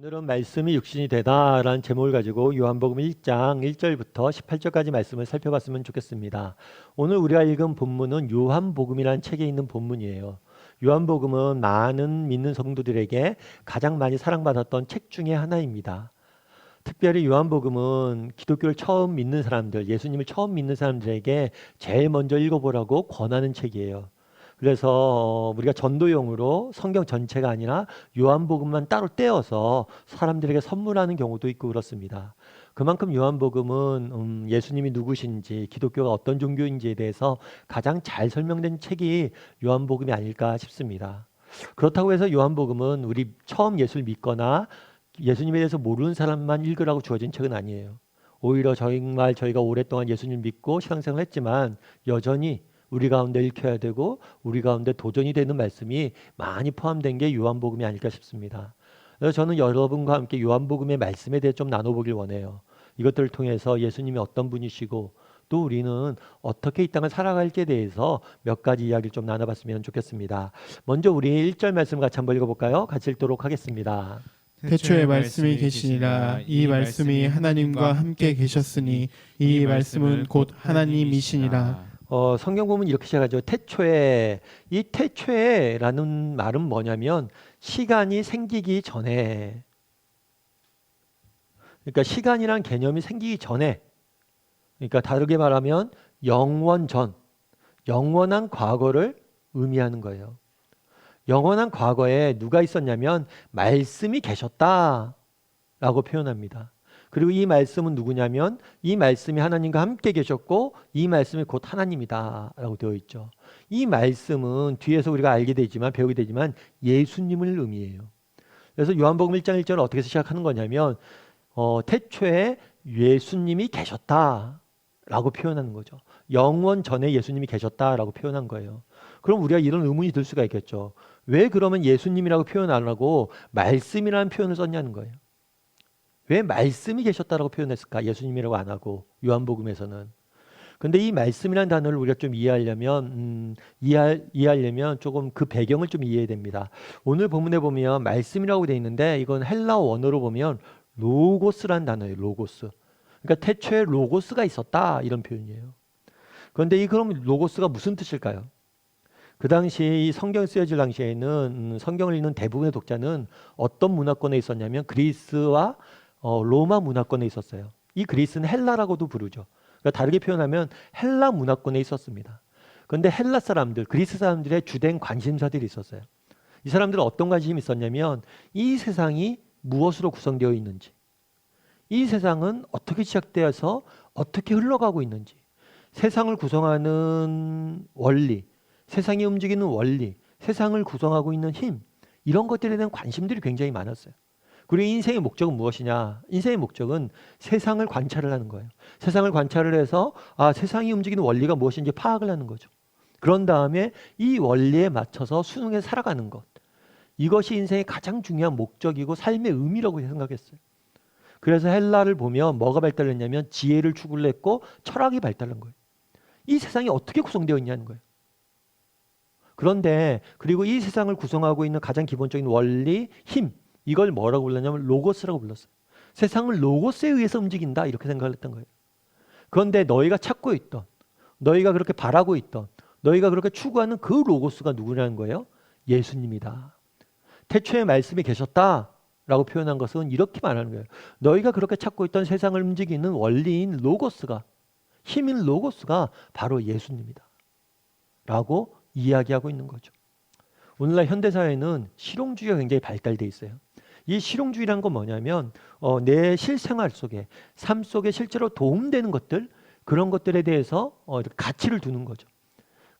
오늘은 말씀이 육신이 되다라는 제목을 가지고 요한복음 1장 1절부터 18절까지 말씀을 살펴봤으면 좋겠습니다. 오늘 우리가 읽은 본문은 요한복음이라는 책에 있는 본문이에요. 요한복음은 많은 믿는 성도들에게 가장 많이 사랑받았던 책 중에 하나입니다. 특별히 요한복음은 기독교를 처음 믿는 사람들, 예수님을 처음 믿는 사람들에게 제일 먼저 읽어보라고 권하는 책이에요. 그래서 우리가 전도용으로 성경 전체가 아니라 요한복음만 따로 떼어서 사람들에게 선물하는 경우도 있고 그렇습니다. 그만큼 요한복음은 예수님이 누구신지, 기독교가 어떤 종교인지에 대해서 가장 잘 설명된 책이 요한복음이 아닐까 싶습니다. 그렇다고 해서 요한복음은 우리 처음 예수를 믿거나 예수님에 대해서 모르는 사람만 읽으라고 주어진 책은 아니에요. 오히려 정말 저희가 오랫동안 예수님 믿고 신앙생활을 했지만 여전히 우리 가운데 읽혀야 되고 우리 가운데 도전이 되는 말씀이 많이 포함된 게 요한복음이 아닐까 싶습니다. 그래서 저는 여러분과 함께 요한복음의 말씀에 대해 좀 나눠보길 원해요. 이것들을 통해서 예수님이 어떤 분이시고 또 우리는 어떻게 이 땅을 살아갈지에 대해서 몇 가지 이야기를 좀 나눠봤으면 좋겠습니다. 먼저 우리 1절 말씀 같이 한번 읽어볼까요? 같이 읽도록 하겠습니다. 태초에 말씀이 계시니라. 이 말씀이 하나님과 함께 계셨으니 이 말씀은 곧 하나님이시니라. 성경 보면 이렇게 시작하죠. 태초에. 이 태초에라는 말은 뭐냐면 시간이 생기기 전에, 그러니까 시간이란 개념이 생기기 전에, 그러니까 다르게 말하면 영원 전, 영원한 과거를 의미하는 거예요. 영원한 과거에 누가 있었냐면 말씀이 계셨다라고 표현합니다. 그리고 이 말씀은 누구냐면 이 말씀이 하나님과 함께 계셨고 이 말씀이 곧 하나님이다 라고 되어 있죠. 이 말씀은 뒤에서 우리가 알게 되지만 배우게 되지만 예수님을 의미해요. 그래서 요한복음 1장 1절은 어떻게 시작하는 거냐면 태초에 예수님이 계셨다라고 표현하는 거죠. 영원 전에 예수님이 계셨다라고 표현한 거예요. 그럼 우리가 이런 의문이 들 수가 있겠죠. 왜 그러면 예수님이라고 표현 안 하고 말씀이라는 표현을 썼냐는 거예요. 왜 말씀이 계셨다라고 표현했을까? 예수님이라고 안 하고 요한복음에서는. 근데 이 말씀이라는 단어를 우리가 좀 이해하려면 조금 그 배경을 좀 이해해야 됩니다. 오늘 본문에 보면 말씀이라고 되어 있는데 이건 헬라어 원어로 보면 로고스라는 단어예요. 로고스. 그러니까 태초에 로고스가 있었다 이런 표현이에요. 그런데 이 그럼 로고스가 무슨 뜻일까요? 그 당시 이 성경 쓰여질 당시에는 성경을 읽는 대부분의 독자는 어떤 문화권에 있었냐면 그리스와 로마 문화권에 있었어요. 이 그리스는 헬라라고도 부르죠. 그러니까 다르게 표현하면 헬라 문화권에 있었습니다. 그런데 헬라 사람들, 그리스 사람들의 주된 관심사들이 있었어요. 이 사람들은 어떤 관심이 있었냐면 이 세상이 무엇으로 구성되어 있는지, 이 세상은 어떻게 시작되어서 어떻게 흘러가고 있는지, 세상을 구성하는 원리, 세상이 움직이는 원리, 세상을 구성하고 있는 힘, 이런 것들에 대한 관심들이 굉장히 많았어요. 그리고 인생의 목적은 무엇이냐? 인생의 목적은 세상을 관찰을 하는 거예요. 세상을 관찰을 해서 세상이 움직이는 원리가 무엇인지 파악을 하는 거죠. 그런 다음에 이 원리에 맞춰서 수능에 살아가는 것. 이것이 인생의 가장 중요한 목적이고 삶의 의미라고 생각했어요. 그래서 헬라를 보면 뭐가 발달했냐면 지혜를 추구를 했고 철학이 발달한 거예요. 이 세상이 어떻게 구성되어 있냐는 거예요. 그런데 그리고 이 세상을 구성하고 있는 가장 기본적인 원리, 힘, 이걸 뭐라고 불렀냐면 로고스라고 불렀어요. 세상을 로고스에 의해서 움직인다 이렇게 생각을 했던 거예요. 그런데 너희가 찾고 있던, 너희가 그렇게 바라고 있던, 너희가 그렇게 추구하는 그 로고스가 누구냐는 거예요? 예수님이다. 태초에 말씀이 계셨다라고 표현한 것은 이렇게 말하는 거예요. 너희가 그렇게 찾고 있던 세상을 움직이는 원리인 로고스가, 힘인 로고스가 바로 예수님이다 라고 이야기하고 있는 거죠. 오늘날 현대사회는 실용주의가 굉장히 발달되어 있어요. 이 실용주의란 건 뭐냐면 내 실생활 속에, 삶 속에 실제로 도움되는 것들, 그런 것들에 대해서 가치를 두는 거죠.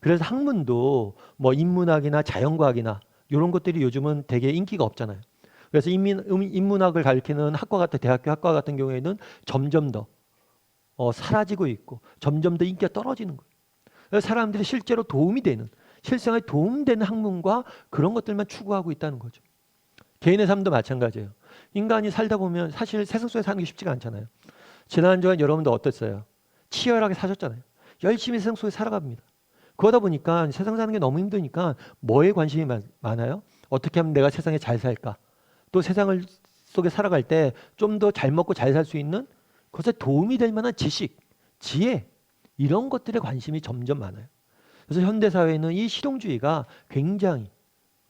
그래서 학문도 뭐 인문학이나 자연과학이나 이런 것들이 요즘은 되게 인기가 없잖아요. 그래서 인문학을 가르치는 학과 같은 대학교 학과 같은 경우에는 점점 더 사라지고 있고 점점 더 인기가 떨어지는 거예요. 그래서 사람들이 실제로 도움이 되는, 실생활에 도움되는 학문과 그런 것들만 추구하고 있다는 거죠. 개인의 삶도 마찬가지예요. 인간이 살다 보면 사실 세상 속에 사는 게 쉽지가 않잖아요. 지난 주간 여러분도 어땠어요? 치열하게 사셨잖아요. 열심히 세상 속에 살아갑니다. 그러다 보니까 세상 사는 게 너무 힘드니까 뭐에 관심이 많아요? 어떻게 하면 내가 세상에 잘 살까? 또 세상을 속에 살아갈 때 좀 더 잘 먹고 잘 살 수 있는 그것에 도움이 될 만한 지식, 지혜 이런 것들에 관심이 점점 많아요. 그래서 현대 사회는 이 실용주의가 굉장히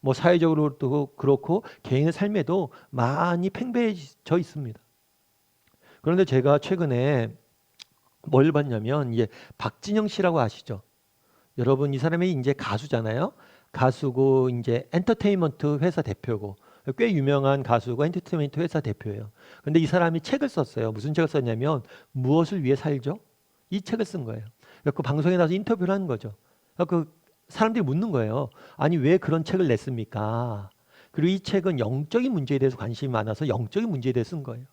뭐 사회적으로도 그렇고 개인의 삶에도 많이 팽배해져 있습니다. 그런데 제가 최근에 뭘 봤냐면 이제 박진영 씨라고 아시죠? 여러분 이 사람이 이제 가수잖아요. 가수고 이제 엔터테인먼트 회사 대표고 꽤 유명한 가수고 엔터테인먼트 회사 대표예요. 근데 이 사람이 책을 썼어요. 무슨 책을 썼냐면 무엇을 위해 살죠? 이 책을 쓴 거예요. 그 방송에 나와서 인터뷰를 하는 거죠. 그 사람들이 묻는 거예요. 아니 왜 그런 책을 냈습니까? 그리고 이 책은 영적인 문제에 대해서 관심이 많아서 영적인 문제에 대해 쓴 거예요.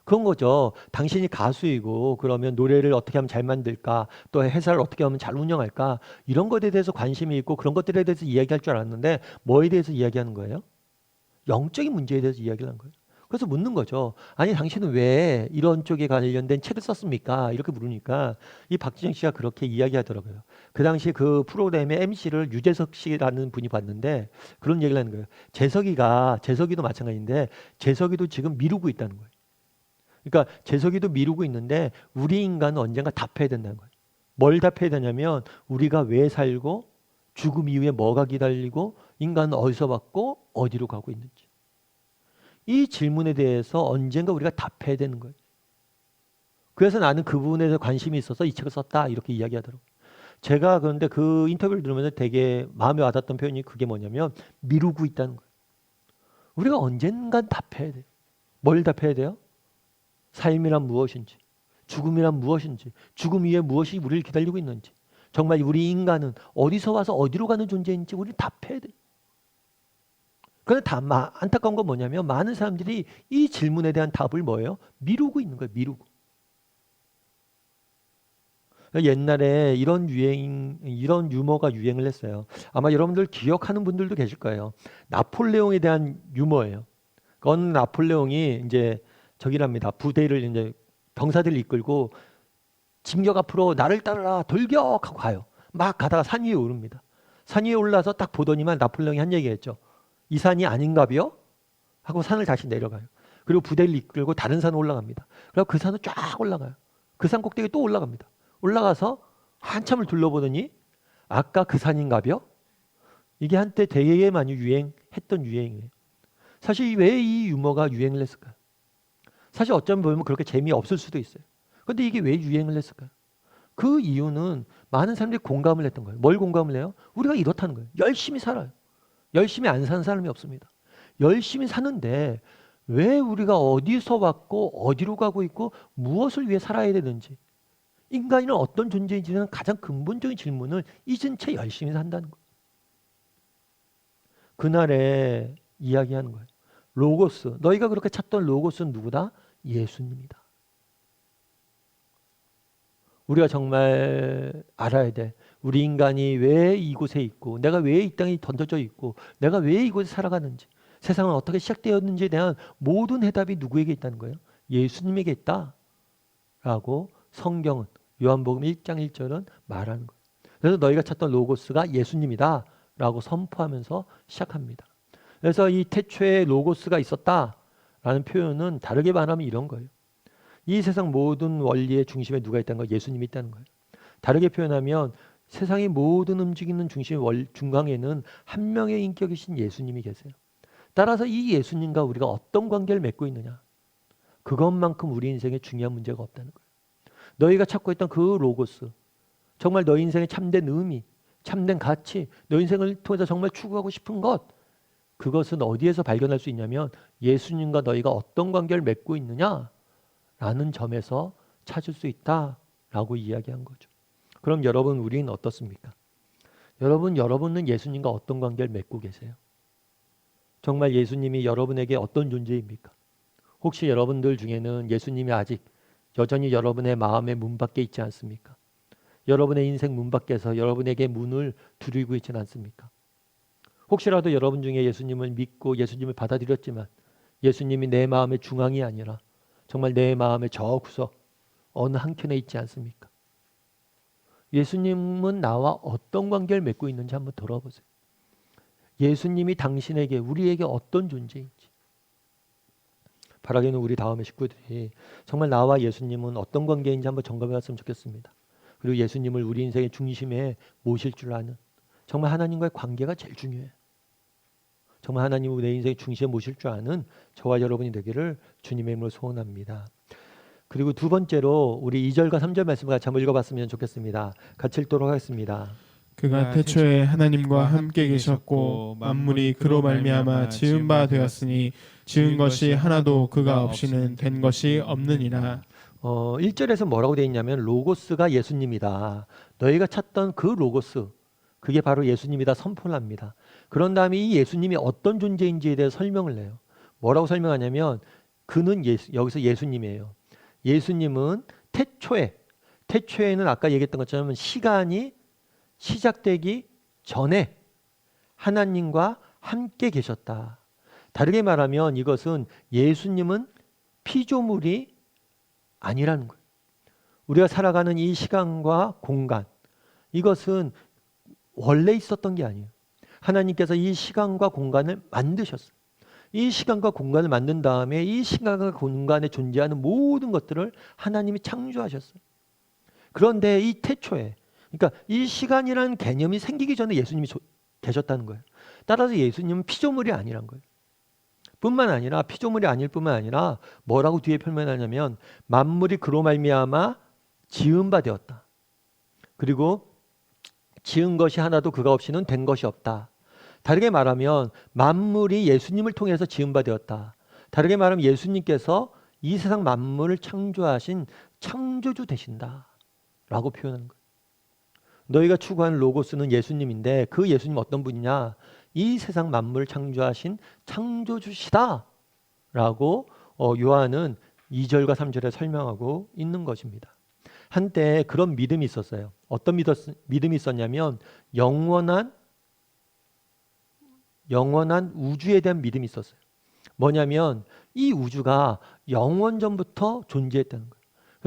그런 거죠. 당신이 가수이고 그러면 노래를 어떻게 하면 잘 만들까? 또 회사를 어떻게 하면 잘 운영할까? 이런 것에 대해서 관심이 있고 그런 것들에 대해서 이야기할 줄 알았는데 뭐에 대해서 이야기하는 거예요? 영적인 문제에 대해서 이야기를 한 거예요. 그래서 묻는 거죠. 아니 당신은 왜 이런 쪽에 관련된 책을 썼습니까? 이렇게 물으니까 이 박진영 씨가 그렇게 이야기하더라고요. 그 당시 그 프로그램의 MC를 유재석 씨라는 분이 봤는데 그런 얘기를 하는 거예요. 재석이도 마찬가지인데 재석이도 지금 미루고 있다는 거예요. 그러니까 재석이도 미루고 있는데 우리 인간은 언젠가 답해야 된다는 거예요. 뭘 답해야 되냐면 우리가 왜 살고 죽음 이후에 뭐가 기다리고 인간은 어디서 왔고 어디로 가고 있는지. 이 질문에 대해서 언젠가 우리가 답해야 되는 거예요. 그래서 나는 그 부분에 대해서 관심이 있어서 이 책을 썼다 이렇게 이야기하더라고요. 제가 그런데 그 인터뷰를 들으면서 되게 마음에 와닿던 표현이 그게 뭐냐면 미루고 있다는 거예요. 우리가 언젠간 답해야 돼요. 뭘 답해야 돼요? 삶이란 무엇인지, 죽음이란 무엇인지, 죽음 이후에 무엇이 우리를 기다리고 있는지, 정말 우리 인간은 어디서 와서 어디로 가는 존재인지 우리는 답해야 돼요. 그런데 안타까운 건 뭐냐면 많은 사람들이 이 질문에 대한 답을 뭐예요? 미루고 있는 거예요. 미루고. 옛날에 이런 유머가 유행을 했어요. 아마 여러분들 기억하는 분들도 계실 거예요. 나폴레옹에 대한 유머예요. 그건 나폴레옹이 이제 저기랍니다. 부대를 이제 병사들을 이끌고 진격 앞으로 나를 따르라 돌격하고 가요. 막 가다가 산 위에 오릅니다. 산 위에 올라서 딱 보더니만 나폴레옹이 한 얘기했죠. 이 산이 아닌가벼? 하고 산을 다시 내려가요. 그리고 부대를 이끌고 다른 산으로 올라갑니다. 그리고 그 산을 쫙 올라가요. 그 산 꼭대기에 또 올라갑니다. 올라가서 한참을 둘러보더니 아까 그 산인가벼? 이게 한때 되게 많이 유행했던 유행이에요. 사실 왜 이 유머가 유행을 했을까요? 사실 어쩌면 보면 그렇게 재미없을 수도 있어요. 근데 이게 왜 유행을 했을까요? 그 이유는 많은 사람들이 공감을 했던 거예요. 뭘 공감을 해요? 우리가 이렇다는 거예요. 열심히 살아요. 열심히 안 사는 사람이 없습니다. 열심히 사는데 왜 우리가 어디서 왔고 어디로 가고 있고 무엇을 위해 살아야 되는지 인간이는 어떤 존재인지는 가장 근본적인 질문을 잊은 채 열심히 산다는 거예요. 그날에 이야기하는 거예요. 로고스, 너희가 그렇게 찾던 로고스는 누구다? 예수님이다. 우리가 정말 알아야 돼. 우리 인간이 왜 이곳에 있고 내가 왜 이 땅에 던져져 있고 내가 왜 이곳에 살아가는지 세상은 어떻게 시작되었는지에 대한 모든 해답이 누구에게 있다는 거예요? 예수님에게 있다라고 성경은 요한복음 1장 1절은 말하는 거예요. 그래서 너희가 찾던 로고스가 예수님이다 라고 선포하면서 시작합니다. 그래서 이 태초에 로고스가 있었다라는 표현은 다르게 말하면 이런 거예요. 이 세상 모든 원리의 중심에 누가 있다는 거예요? 예수님이 있다는 거예요. 다르게 표현하면 세상의 모든 움직이는 중앙에는 한 명의 인격이신 예수님이 계세요. 따라서 이 예수님과 우리가 어떤 관계를 맺고 있느냐, 그것만큼 우리 인생에 중요한 문제가 없다는 거예요. 너희가 찾고 있던 그 로고스, 정말 너희 인생의 참된 의미, 참된 가치, 너희 인생을 통해서 정말 추구하고 싶은 것, 그것은 어디에서 발견할 수 있냐면 예수님과 너희가 어떤 관계를 맺고 있느냐라는 점에서 찾을 수 있다라고 이야기한 거죠. 그럼 여러분, 우리는 어떻습니까? 여러분은 예수님과 어떤 관계를 맺고 계세요? 정말 예수님이 여러분에게 어떤 존재입니까? 혹시 여러분들 중에는 예수님이 아직 여전히 여러분의 마음의 문 밖에 있지 않습니까? 여러분의 인생 문 밖에서 여러분에게 문을 두드리고 있지는 않습니까? 혹시라도 여러분 중에 예수님을 믿고 예수님을 받아들였지만 예수님이 내 마음의 중앙이 아니라 정말 내 마음의 저 구석 어느 한켠에 있지 않습니까? 예수님은 나와 어떤 관계를 맺고 있는지 한번 돌아보세요. 예수님이 당신에게, 우리에게 어떤 존재인지. 바라기는 우리 다음의 식구들이 정말 나와 예수님은 어떤 관계인지 한번 점검해 봤으면 좋겠습니다. 그리고 예수님을 우리 인생의 중심에 모실 줄 아는, 정말 하나님과의 관계가 제일 중요해요. 정말 하나님을 내 인생의 중심에 모실 줄 아는 저와 여러분이 되기를 주님의 이름으로 소원합니다. 그리고 두 번째로 우리 2절과 3절 말씀을 같이 한번 읽어봤으면 좋겠습니다. 같이 읽도록 하겠습니다. 그가 태초에 하나님과 함께 계셨고 만물이 그로 말미암아 지은 바 되었으니 지은 것이 하나도 그가 없이는 된 것이 없느니라. 1절에서 뭐라고 되어 있냐면 로고스가 예수님이다. 너희가 찾던 그 로고스, 그게 바로 예수님이다 선포를 합니다. 그런 다음에 이 예수님이 어떤 존재인지에 대해 설명을 해요. 뭐라고 설명하냐면 그는 여기서 예수님이에요. 예수님은 태초에는 아까 얘기했던 것처럼 시간이 시작되기 전에 하나님과 함께 계셨다. 다르게 말하면 이것은 예수님은 피조물이 아니라는 거예요. 우리가 살아가는 이 시간과 공간, 이것은 원래 있었던 게 아니에요. 하나님께서 이 시간과 공간을 만드셨어요. 이 시간과 공간을 만든 다음에 이 시간과 공간에 존재하는 모든 것들을 하나님이 창조하셨어요. 그런데 이 태초에, 그러니까 이 시간이라는 개념이 생기기 전에 예수님이 계셨다는 거예요. 따라서 예수님은 피조물이 아니란 거예요. 뿐만 아니라 피조물이 아닐 뿐만 아니라 뭐라고 뒤에 표현하냐면 만물이 그로 말미암아 지은 바 되었다. 그리고 지은 것이 하나도 그가 없이는 된 것이 없다. 다르게 말하면 만물이 예수님을 통해서 지은 바 되었다. 다르게 말하면 예수님께서 이 세상 만물을 창조하신 창조주 되신다 라고 표현하는 거예요. 너희가 추구하는 로고스는 예수님인데 그 예수님 어떤 분이냐? 이 세상 만물을 창조하신 창조주시다 라고 요한은 2절과 3절에 설명하고 있는 것입니다. 한때 그런 믿음이 있었어요. 어떤 믿음이 있었냐면 영원한 우주에 대한 믿음이 있었어요. 뭐냐면 이 우주가 영원 전부터 존재했다는 거예요.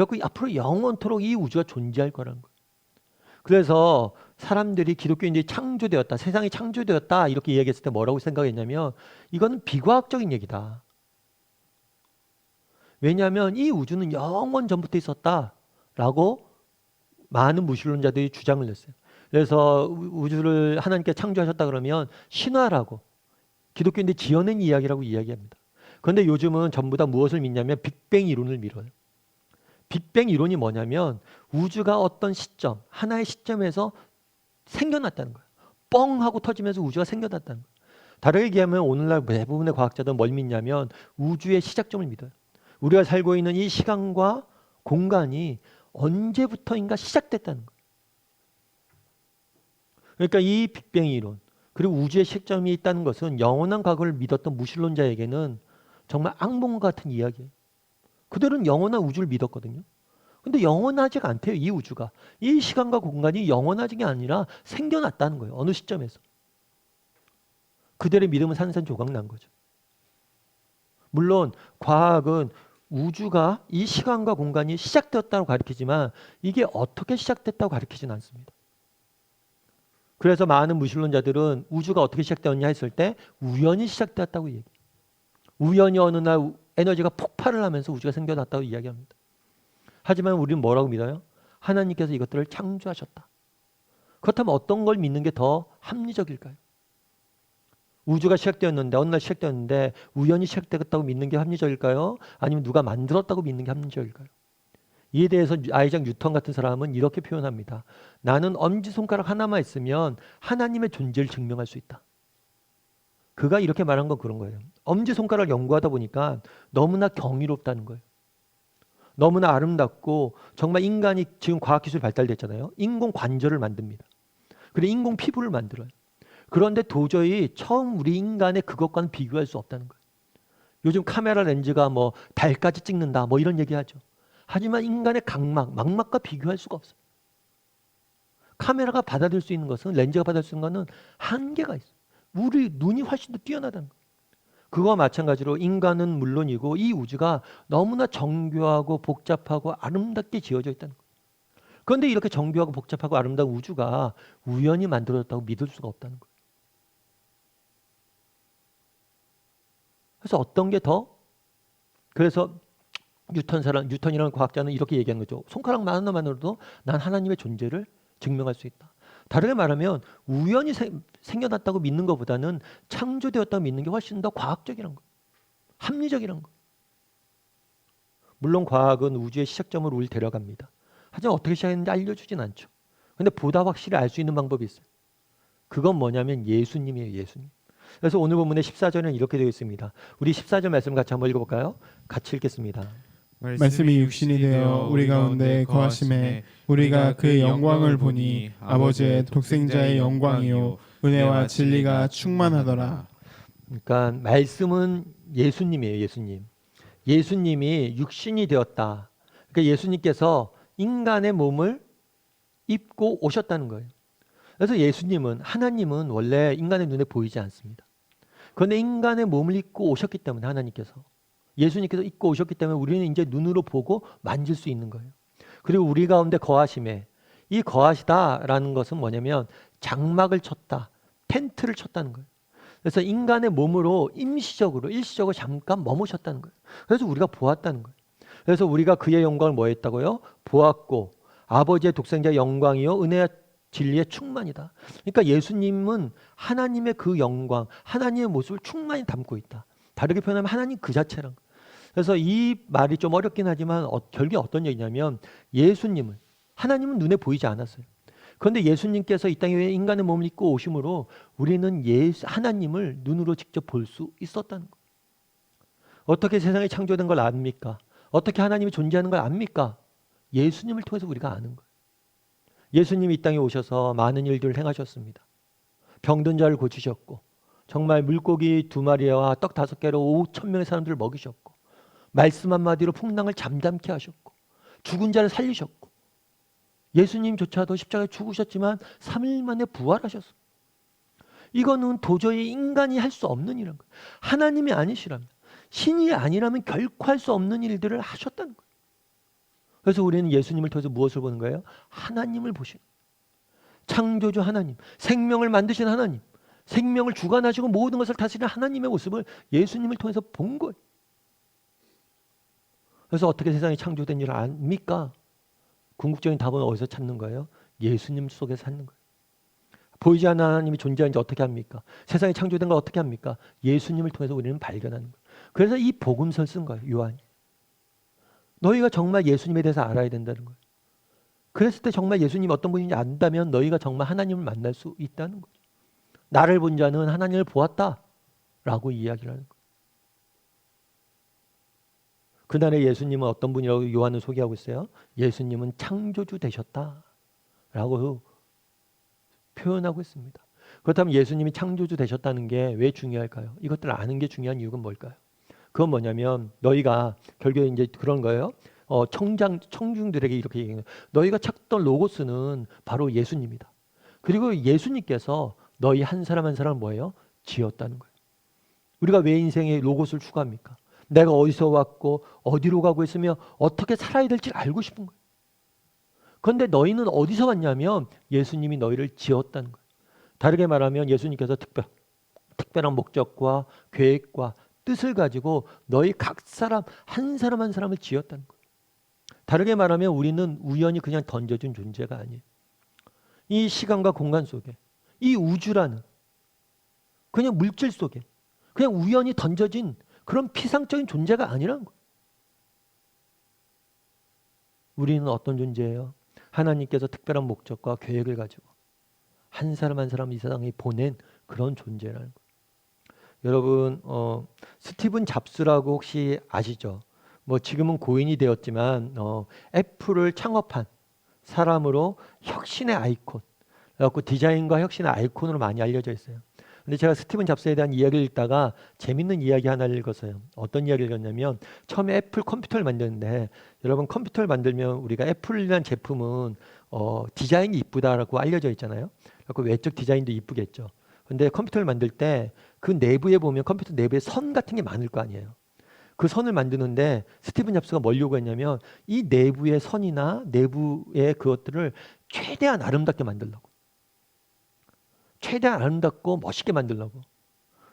그래서 앞으로 영원토록 이 우주가 존재할 거라는 거예요. 그래서 사람들이 기독교인들이 창조되었다, 세상이 창조되었다 이렇게 이야기했을 때 뭐라고 생각했냐면 이거는 비과학적인 얘기다. 왜냐하면 이 우주는 영원 전부터 있었다라고 많은 무신론자들이 주장을 냈어요. 그래서 우주를 하나님께 창조하셨다 그러면 신화라고 기독교인들이 지어낸 이야기라고 이야기합니다. 그런데 요즘은 전부 다 무엇을 믿냐면 빅뱅 이론을 믿어요. 빅뱅 이론이 뭐냐면 우주가 어떤 시점, 하나의 시점에서 생겨났다는 거예요. 뻥 하고 터지면서 우주가 생겨났다는 거예요. 다르게 얘기하면 오늘날 대부분의 과학자들은 뭘 믿냐면 우주의 시작점을 믿어요. 우리가 살고 있는 이 시간과 공간이 언제부터인가 시작됐다는 거예요. 그러니까 이 빅뱅 이론 그리고 우주의 시작점이 있다는 것은 영원한 과거를 믿었던 무신론자에게는 정말 악몽 같은 이야기예요. 그들은 영원한 우주를 믿었거든요. 근데 영원하지가 않대요. 이 우주가. 이 시간과 공간이 영원하지 게 아니라 생겨났다는 거예요. 어느 시점에서. 그들의 믿음은 산산조각 난 거죠. 물론 과학은 우주가 이 시간과 공간이 시작되었다고 가르치지만 이게 어떻게 시작됐다고 가르치지는 않습니다. 그래서 많은 무신론자들은 우주가 어떻게 시작되었냐 했을 때 우연히 시작되었다고 얘기해요. 우연히 어느 날 에너지가 폭발을 하면서 우주가 생겨났다고 이야기합니다. 하지만 우리는 뭐라고 믿어요? 하나님께서 이것들을 창조하셨다. 그렇다면 어떤 걸 믿는 게 더 합리적일까요? 우주가 시작되었는데 어느 날 시작되었는데 우연히 시작되었다고 믿는 게 합리적일까요? 아니면 누가 만들었다고 믿는 게 합리적일까요? 이에 대해서 아이작 뉴턴 같은 사람은 이렇게 표현합니다. 나는 엄지손가락 하나만 있으면 하나님의 존재를 증명할 수 있다. 그가 이렇게 말한 건 그런 거예요. 엄지손가락을 연구하다 보니까 너무나 경이롭다는 거예요. 너무나 아름답고 정말 인간이 지금 과학기술이 발달됐잖아요. 인공 관절을 만듭니다. 그리고 인공 피부를 만들어요. 그런데 도저히 처음 우리 인간의 그것과는 비교할 수 없다는 거예요. 요즘 카메라 렌즈가 뭐 달까지 찍는다 뭐 이런 얘기하죠. 하지만 인간의 각막, 망막과 비교할 수가 없어요. 카메라가 받아들일 수 있는 것은 렌즈가 받아들일 수 있는 것은 한계가 있어요. 우리 눈이 훨씬 더 뛰어나다는 거예요. 그거와 마찬가지로 인간은 물론이고 이 우주가 너무나 정교하고 복잡하고 아름답게 지어져 있다는 거예요. 그런데 이렇게 정교하고 복잡하고 아름다운 우주가 우연히 만들어졌다고 믿을 수가 없다는 거예요. 그래서 어떤 게 더 그래서 뉴턴이라는 과학자는 이렇게 얘기하는 거죠. 손가락만 하나만으로도 난 하나님의 존재를 증명할 수 있다. 다르게 말하면 우연히 생겨났다고 믿는 것보다는 창조되었다고 믿는 게 훨씬 더 과학적이란 거, 합리적이란 거. 물론 과학은 우주의 시작점으로 우리를 데려갑니다. 하지만 어떻게 시작했는지 알려주진 않죠. 근데 보다 확실히 알 수 있는 방법이 있어요. 그건 뭐냐면 예수님이에요. 예수님. 그래서 오늘 본문의 14절은 이렇게 되어 있습니다. 우리 14절 말씀 같이 한번 읽어볼까요? 같이 읽겠습니다. 말씀이 육신이 되어 우리 가운데 거하심에 우리가 그의 영광을 보니 아버지의 독생자의 영광이요 은혜와 진리가 충만하더라. 그러니까 말씀은 예수님이에요. 예수님. 예수님이 육신이 되었다. 그러니까 예수님께서 인간의 몸을 입고 오셨다는 거예요. 그래서 예수님은, 하나님은 원래 인간의 눈에 보이지 않습니다. 그런데 인간의 몸을 입고 오셨기 때문에 하나님께서, 예수님께서 입고 오셨기 때문에 우리는 이제 눈으로 보고 만질 수 있는 거예요. 그리고 우리 가운데 거하심에, 이 거하시다라는 것은 뭐냐면 장막을 쳤다, 텐트를 쳤다는 거예요. 그래서 인간의 몸으로 임시적으로, 일시적으로 잠깐 머무셨다는 거예요. 그래서 우리가 보았다는 거예요. 그래서 우리가 그의 영광을 뭐 했다고요? 보았고 아버지의 독생자의 영광이요 은혜와 진리의 충만이다. 그러니까 예수님은 하나님의 그 영광, 하나님의 모습을 충만히 담고 있다. 다르게 표현하면 하나님 그 자체란 거예요. 그래서 이 말이 좀 어렵긴 하지만 결국에 어떤 얘기냐면 예수님은, 하나님은 눈에 보이지 않았어요. 그런데 예수님께서 이 땅에 인간의 몸을 입고 오심으로 우리는 하나님을 눈으로 직접 볼 수 있었다는 거예요. 어떻게 세상이 창조된 걸 압니까? 어떻게 하나님이 존재하는 걸 압니까? 예수님을 통해서 우리가 아는 거예요. 예수님이 이 땅에 오셔서 많은 일들을 행하셨습니다. 병든 자를 고치셨고, 정말 물고기 2마리와 떡 5개로 5,000명의 사람들을 먹이셨고, 말씀 한마디로 풍랑을 잠잠케 하셨고, 죽은 자를 살리셨고, 예수님조차도 십자가에 죽으셨지만 3일 만에 부활하셨습니다. 이거는 도저히 인간이 할 수 없는 일인 거예요. 하나님이 아니시라면, 신이 아니라면 결코 할 수 없는 일들을 하셨다는 거예요. 그래서 우리는 예수님을 통해서 무엇을 보는 거예요? 하나님을 보시는 거예요. 창조주 하나님, 생명을 만드신 하나님, 생명을 주관하시고 모든 것을 다스리는 하나님의 모습을 예수님을 통해서 본 거예요. 그래서 어떻게 세상이 창조된 줄 압니까? 궁극적인 답은 어디서 찾는 거예요? 예수님 속에서 찾는 거예요. 보이지 않는 하나님이 존재하는지 어떻게 합니까? 세상이 창조된 걸 어떻게 합니까? 예수님을 통해서 우리는 발견하는 거예요. 그래서 이 복음서를 쓴 거예요. 요한이. 너희가 정말 예수님에 대해서 알아야 된다는 거예요. 그랬을 때 정말 예수님이 어떤 분인지 안다면 너희가 정말 하나님을 만날 수 있다는 거죠. 나를 본 자는 하나님을 보았다라고 이야기를 하는 거예요. 그날의 예수님은 어떤 분이라고 요한은 소개하고 있어요? 예수님은 창조주 되셨다라고 표현하고 있습니다. 그렇다면 예수님이 창조주 되셨다는 게 왜 중요할까요? 이것들을 아는 게 중요한 이유가 뭘까요? 그건 뭐냐면 너희가 결국에 이제 그런 거예요. 청중들에게 이렇게 얘기해요. 너희가 찾던 로고스는 바로 예수님이다. 그리고 예수님께서 너희 한 사람 한 사람을 뭐예요? 지었다는 거예요. 우리가 왜 인생에 로고스를 추구합니까? 내가 어디서 왔고 어디로 가고 있으며 어떻게 살아야 될지 알고 싶은 거예요. 그런데 너희는 어디서 왔냐면 예수님이 너희를 지었다는 거예요. 다르게 말하면 예수님께서 특별한 목적과 계획과 뜻을 가지고 너희 각 사람 한 사람 한 사람을 지었다는 거예요. 다르게 말하면 우리는 우연히 그냥 던져준 존재가 아니에요. 이 시간과 공간 속에, 이 우주라는 그냥 물질 속에 그냥 우연히 던져진 그런 피상적인 존재가 아니라는 거예요. 우리는 어떤 존재예요? 하나님께서 특별한 목적과 계획을 가지고 한 사람 한 사람 이 세상에 보낸 그런 존재라는 거예요. 여러분 스티븐 잡스라고 혹시 아시죠? 뭐 지금은 고인이 되었지만 애플을 창업한 사람으로 혁신의 아이콘, 그래갖고 디자인과 혁신의 아이콘으로 많이 알려져 있어요. 근데 제가 스티븐 잡스에 대한 이야기를 읽다가 재밌는 이야기 하나를 읽었어요. 어떤 이야기를 읽었냐면 처음에 애플 컴퓨터를 만드는데 여러분 컴퓨터를 만들면 우리가 애플이라는 제품은 디자인이 이쁘다라고 알려져 있잖아요. 그래갖고 외적 디자인도 이쁘겠죠. 근데 컴퓨터를 만들 때 그 내부에 보면 컴퓨터 내부에 선 같은 게 많을 거 아니에요. 그 선을 만드는데 스티븐 잡스가 뭘 요구했냐면 이 내부의 선이나 내부의 그것들을 최대한 아름답게 만들려고. 최대한 아름답고 멋있게 만들려고.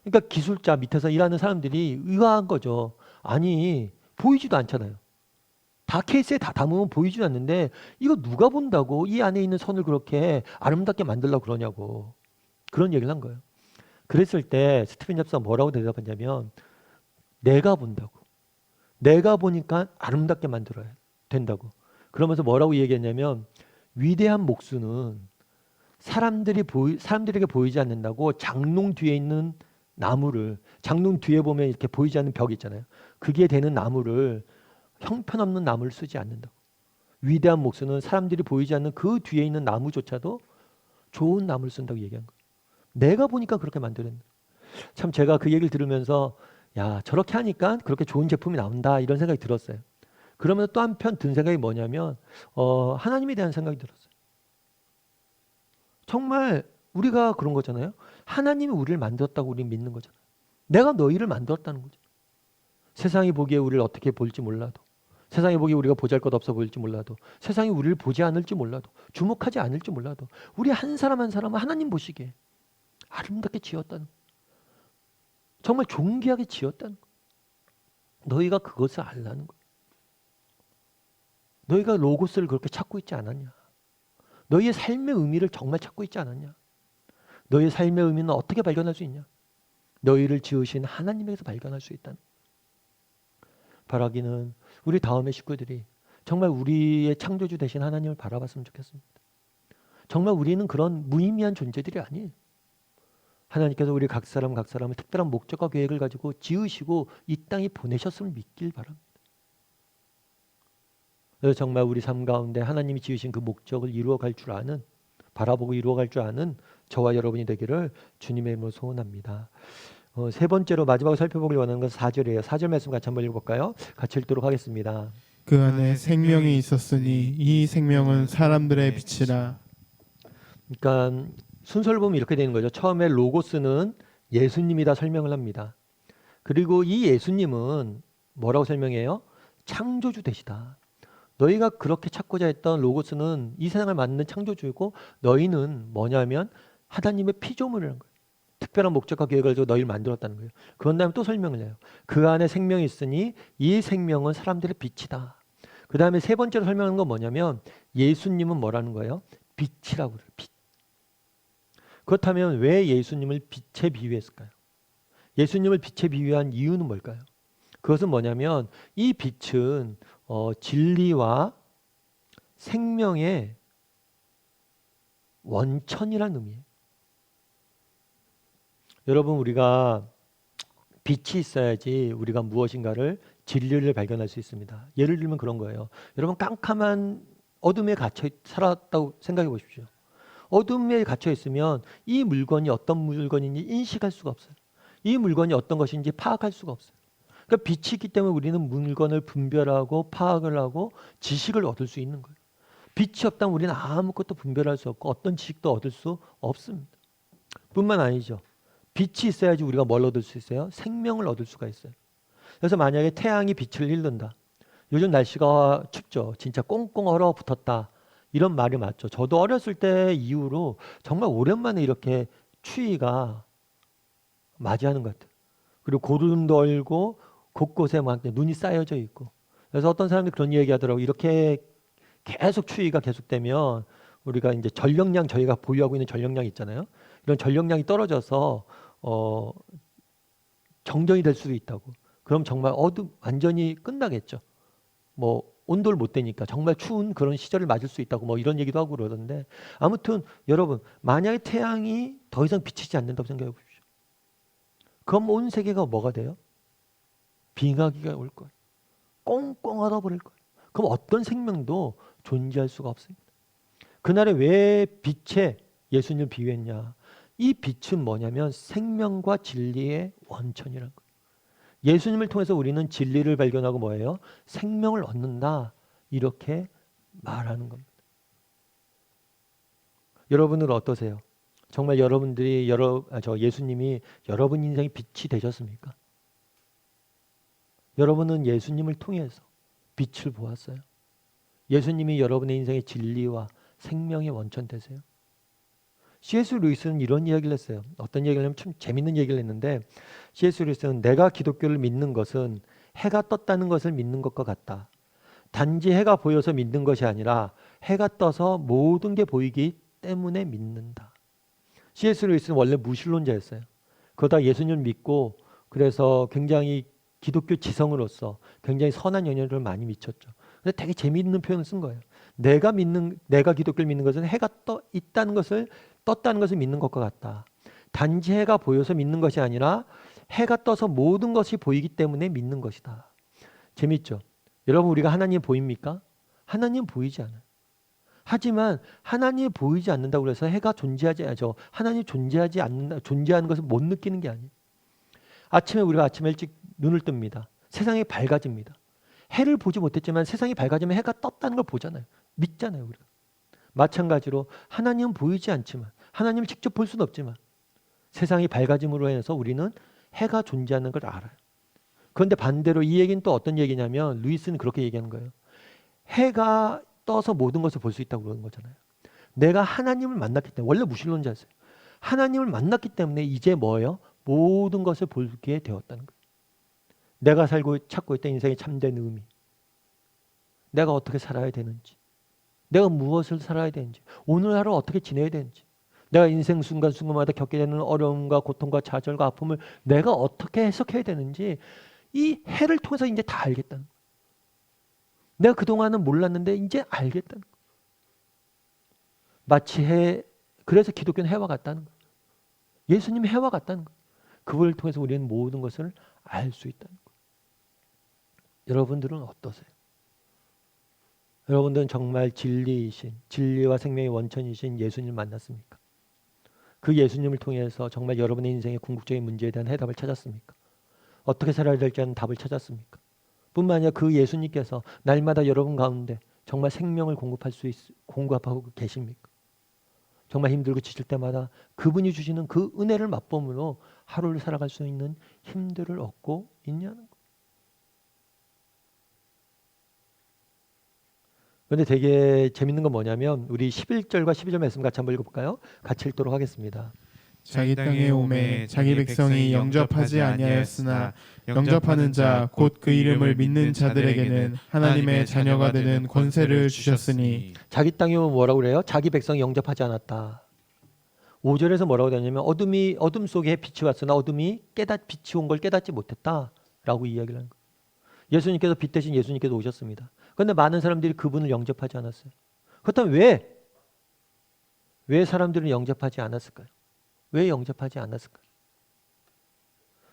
그러니까 기술자 밑에서 일하는 사람들이 의아한 거죠. 아니 보이지도 않잖아요. 다 케이스에 다 담으면 보이지도 않는데 이거 누가 본다고 이 안에 있는 선을 그렇게 아름답게 만들려고 그러냐고 그런 얘기를 한 거예요. 그랬을 때 스티븐 잡스가 뭐라고 대답했냐면 내가 본다고. 내가 보니까 아름답게 만들어야 된다고. 그러면서 뭐라고 얘기했냐면 위대한 목수는 사람들에게 보이지 않는다고 장롱 뒤에 있는 나무를 장롱 뒤에 보면 이렇게 보이지 않는 벽 있잖아요. 그게 되는 나무를 형편없는 나무를 쓰지 않는다고. 위대한 목수는 사람들이 보이지 않는 그 뒤에 있는 나무조차도 좋은 나무를 쓴다고 얘기한 거예요. 내가 보니까 그렇게 만들었네. 참 제가 그 얘기를 들으면서 야 저렇게 하니까 그렇게 좋은 제품이 나온다 이런 생각이 들었어요. 그러면서 또 한편 든 생각이 뭐냐면 하나님에 대한 생각이 들었어요. 정말 우리가 그런 거잖아요. 하나님이 우리를 만들었다고 우리는 믿는 거잖아요. 내가 너희를 만들었다는 거죠. 세상이 보기에 우리를 어떻게 볼지 몰라도 세상이 보기에 우리가 보잘것없어 보일지 몰라도 세상이 우리를 보지 않을지 몰라도 주목하지 않을지 몰라도 우리 한 사람 한 사람은 하나님 보시기에 아름답게 지었다는 거예요. 정말 존귀하게 지었다는 거예요. 너희가 그것을 알라는 거예요. 너희가 로고스를 그렇게 찾고 있지 않았냐. 너희의 삶의 의미를 정말 찾고 있지 않았냐. 너희의 삶의 의미는 어떻게 발견할 수 있냐. 너희를 지으신 하나님에게서 발견할 수 있다는 바라기는 우리 다음의 식구들이 정말 우리의 창조주 되신 하나님을 바라봤으면 좋겠습니다. 정말 우리는 그런 무의미한 존재들이 아니에요. 하나님께서 우리 각 사람을 특별한 목적과 계획을 가지고 지으시고 이 땅에 보내셨음을 믿길 바랍니다. 그래서 정말 우리 삶 가운데 하나님이 지으신 그 목적을 이루어갈 줄 아는 바라보고 이루어갈 줄 아는 저와 여러분이 되기를 주님의 이름으로 소원합니다. 세 번째로 마지막으로 살펴보길 원하는 건 4절이에요. 4절 말씀 같이 한번 읽어볼까요? 같이 읽도록 하겠습니다. 그 안에 생명이 있었으니 이 생명은 사람들의 빛이라. 그러니까 순서를 보면 이렇게 되는 거죠. 처음에 로고스는 예수님이다 설명을 합니다. 그리고 이 예수님은 뭐라고 설명해요? 창조주 되시다. 너희가 그렇게 찾고자 했던 로고스는 이 세상을 만드는 창조주이고 너희는 뭐냐면 하나님의 피조물이라는 거예요. 특별한 목적과 계획을 가지고 너희를 만들었다는 거예요. 그런 다음에 또 설명을 해요. 그 안에 생명이 있으니 이 생명은 사람들의 빛이다. 그 다음에 세 번째로 설명하는 건 뭐냐면 예수님은 뭐라는 거예요? 빛이라고 그래요. 빛. 그렇다면 왜 예수님을 빛에 비유했을까요? 예수님을 빛에 비유한 이유는 뭘까요? 그것은 뭐냐면 이 빛은 진리와 생명의 원천이라는 의미예요. 여러분 우리가 빛이 있어야지 우리가 무엇인가를 진리를 발견할 수 있습니다. 예를 들면 그런 거예요. 여러분 깜깜한 어둠에 갇혀 살았다고 생각해 보십시오. 어둠에 갇혀 있으면 이 물건이 어떤 물건인지 인식할 수가 없어요. 이 물건이 어떤 것인지 파악할 수가 없어요. 그러니까 빛이 있기 때문에 우리는 물건을 분별하고 파악을 하고 지식을 얻을 수 있는 거예요. 빛이 없다면 우리는 아무것도 분별할 수 없고 어떤 지식도 얻을 수 없습니다. 뿐만 아니죠. 빛이 있어야지 우리가 뭘 얻을 수 있어요? 생명을 얻을 수가 있어요. 그래서 만약에 태양이 빛을 잃는다. 요즘 날씨가 춥죠. 진짜 꽁꽁 얼어붙었다. 이런 말이 맞죠. 저도 어렸을 때 이후로 정말 오랜만에 이렇게 추위가 맞이하는 것 같아요. 그리고 고름도 얼고 곳곳에 막 눈이 쌓여져 있고. 그래서 어떤 사람들이 그런 얘기 하더라고요. 이렇게 계속 추위가 계속되면 우리가 이제 전력량 저희가 보유하고 있는 전력량 있잖아요. 이런 전력량이 떨어져서 정전이 될 수도 있다고. 그럼 정말 완전히 끝나겠죠. 뭐 온돌 못 되니까 정말 추운 그런 시절을 맞을 수 있다고 뭐 이런 얘기도 하고 그러던데 아무튼 여러분 만약에 태양이 더 이상 비치지 않는다고 생각해 보십시오. 그럼 온 세계가 뭐가 돼요? 빙하기가 올 거예요. 꽁꽁 얼어버릴 거예요. 그럼 어떤 생명도 존재할 수가 없습니다. 그날에 왜 빛에 예수님을 비유했냐? 이 빛은 뭐냐면 생명과 진리의 원천이라는 거예요. 예수님을 통해서 우리는 진리를 발견하고 뭐예요? 생명을 얻는다. 이렇게 말하는 겁니다. 여러분은 어떠세요? 정말 여러분들이 예수님이 여러분 인생의 빛이 되셨습니까? 여러분은 예수님을 통해서 빛을 보았어요. 예수님이 여러분의 인생의 진리와 생명의 원천 되세요. C.S. 루이스는 이런 이야기를 했어요. 어떤 얘기를 하면 참 재밌는 얘기를 했는데 C.S. 루이스는 내가 기독교를 믿는 것은 해가 떴다는 것을 믿는 것과 같다. 단지 해가 보여서 믿는 것이 아니라 해가 떠서 모든 게 보이기 때문에 믿는다. C.S. 루이스는 원래 무신론자였어요. 그러다 예수님을 믿고 그래서 굉장히 기독교 지성으로서 굉장히 선한 연연을 많이 미쳤죠. 근데 되게 재미있는 표현을 쓴 거예요. 내가 기독교를 믿는 것은 해가 떴다는 것을 믿는 것과 같다. 단지 해가 보여서 믿는 것이 아니라 해가 떠서 모든 것이 보이기 때문에 믿는 것이다. 재밌죠? 여러분, 우리가 하나님 보입니까? 하나님 보이지 않아요. 하지만 하나님이 보이지 않는다고 해서 해가 하나님이 존재하는 것을 못 느끼는 게 아니에요. 우리가 아침에 일찍 눈을 뜹니다. 세상이 밝아집니다. 해를 보지 못했지만 세상이 밝아지면 해가 떴다는 걸 보잖아요. 믿잖아요, 우리가. 마찬가지로 하나님은 보이지 않지만, 하나님을 직접 볼 수는 없지만 세상이 밝아짐으로 인해서 우리는 해가 존재하는 걸 알아요. 그런데 반대로 이 얘기는 또 어떤 얘기냐면, 루이스는 그렇게 얘기하는 거예요. 해가 떠서 모든 것을 볼 수 있다고 그러는 거잖아요. 내가 하나님을 만났기 때문에, 원래 무신론자였어요. 하나님을 만났기 때문에 이제 뭐예요? 모든 것을 보게 되었다는 거예요. 내가 찾고 있던 인생의 참된 의미, 내가 어떻게 살아야 되는지, 내가 무엇을 살아야 되는지, 오늘 하루 어떻게 지내야 되는지, 내가 인생 순간순간마다 겪게 되는 어려움과 고통과 좌절과 아픔을 내가 어떻게 해석해야 되는지 이 해를 통해서 이제 다 알겠다는 거예요. 내가 그동안은 몰랐는데 이제 알겠다는 거예요. 마치 그래서 기독교는 해와 같다는 거예요. 예수님이 해와 같다는 거예요. 그걸 통해서 우리는 모든 것을 알 수 있다는 거예요. 여러분들은 어떠세요? 여러분들은 정말 진리와 생명의 원천이신 예수님을 만났습니까? 그 예수님을 통해서 정말 여러분의 인생의 궁극적인 문제에 대한 해답을 찾았습니까? 어떻게 살아야 될지 하는 답을 찾았습니까? 뿐만 아니라 그 예수님께서 날마다 여러분 가운데 정말 생명을 공급하고 계십니까? 정말 힘들고 지칠 때마다 그분이 주시는 그 은혜를 맛보므로 하루를 살아갈 수 있는 힘들을 얻고 있냐는 거예요. 그런데 되게 재밌는 건 뭐냐면 우리 11절과 12절 말씀 같이 한번 읽어볼까요? 같이 읽도록 하겠습니다. 자기 땅에 오매 자기 백성이 영접하지 아니하였으나 영접하는 자 곧 그 이름을 믿는 자들에게는 하나님의 자녀가 되는 권세를 주셨으니. 자기 땅에 오면 뭐라고 그래요? 자기 백성이 영접하지 않았다. 5절에서 뭐라고 되냐면 어둠 속에 빛이 왔으나 어둠이 빛이 온 걸 깨닫지 못했다라고 이야기를 하는 거예요. 예수님께서 빛 대신 예수님께서 오셨습니다. 그런데 많은 사람들이 그분을 영접하지 않았어요. 그렇다면 왜 사람들은 영접하지 않았을까요? 왜 영접하지 않았을까요?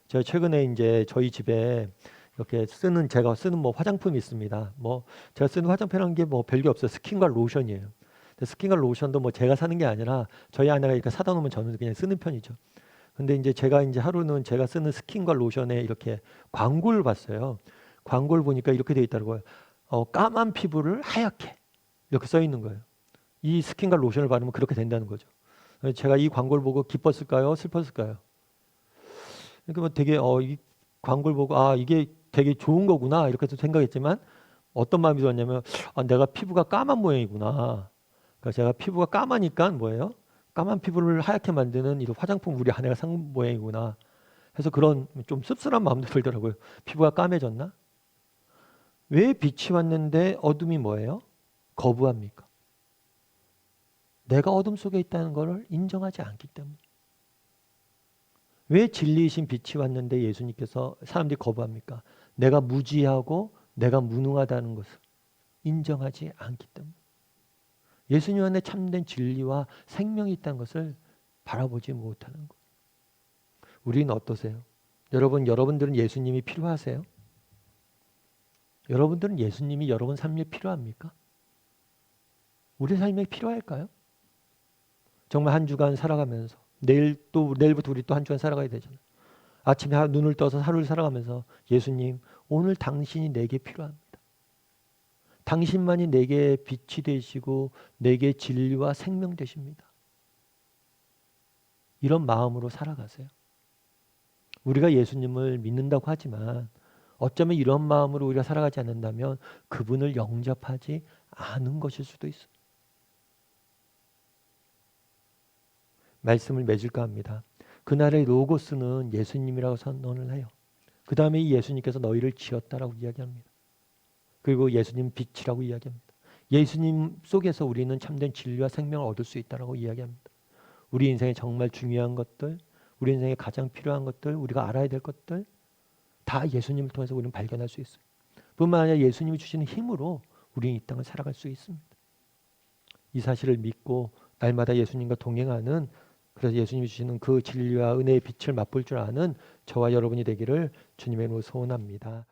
제가 최근에 이제 저희 집에 이렇게 제가 쓰는 뭐 화장품이 있습니다. 제가 쓰는 화장품이라는 게 뭐 별게 없어요. 스킨과 로션이에요. 스킨과 로션도 뭐 제가 사는 게 아니라 저희 아내가 이렇게 사다 놓으면 저는 그냥 쓰는 편이죠. 근데 이제 제가 하루는 제가 쓰는 스킨과 로션에 이렇게 광고를 봤어요. 광고를 보니까 이렇게 돼 있더라고요. 까만 피부를 하얗게 이렇게 써 있는 거예요. 이 스킨과 로션을 바르면 그렇게 된다는 거죠. 제가 이 광고를 보고 기뻤을까요? 슬펐을까요? 그러니까 뭐 되게 이 광고를 보고 이게 되게 좋은 거구나 이렇게 생각했지만 어떤 마음이 들었냐면 내가 피부가 까만 모양이구나. 그러니까 제가 피부가 까마니까 뭐예요? 까만 피부를 하얗게 만드는 이 화장품 우리 아내가 산 모양이구나. 해서 그런 좀 씁쓸한 마음도 들더라고요. 피부가 까매졌나? 왜 빛이 왔는데 어둠이 뭐예요? 거부합니까? 내가 어둠 속에 있다는 것을 인정하지 않기 때문에. 왜 진리이신 빛이 왔는데 예수님께서 사람들이 거부합니까? 내가 무지하고 내가 무능하다는 것을 인정하지 않기 때문에. 예수님 안에 참된 진리와 생명이 있다는 것을 바라보지 못하는 것. 우리는 어떠세요? 여러분들은 예수님이 필요하세요? 여러분들은 예수님이 여러분 삶에 필요합니까? 우리 삶에 필요할까요? 정말 한 주간 살아가면서 내일부터 우리 또 한 주간 살아가야 되잖아요. 아침에 눈을 떠서 하루를 살아가면서 예수님, 오늘 당신이 내게 필요합니다. 당신만이 내게 빛이 되시고 내게 진리와 생명 되십니다. 이런 마음으로 살아가세요. 우리가 예수님을 믿는다고 하지만 어쩌면 이런 마음으로 우리가 살아가지 않는다면 그분을 영접하지 않은 것일 수도 있어요. 말씀을 맺을까 합니다. 그날의 로고스는 예수님이라고 선언을 해요. 그 다음에 이 예수님께서 너희를 지었다라고 이야기합니다. 그리고 예수님 빛이라고 이야기합니다. 예수님 속에서 우리는 참된 진리와 생명을 얻을 수 있다라고 이야기합니다. 우리 인생에 정말 중요한 것들, 우리 인생에 가장 필요한 것들, 우리가 알아야 될 것들 다 예수님을 통해서 우리는 발견할 수 있어요. 뿐만 아니라 예수님이 주시는 힘으로 우리는 이 땅을 살아갈 수 있습니다. 이 사실을 믿고 날마다 예수님과 동행하는, 그래서 예수님이 주시는 그 진리와 은혜의 빛을 맛볼 줄 아는 저와 여러분이 되기를 주님의 이름으로 소원합니다.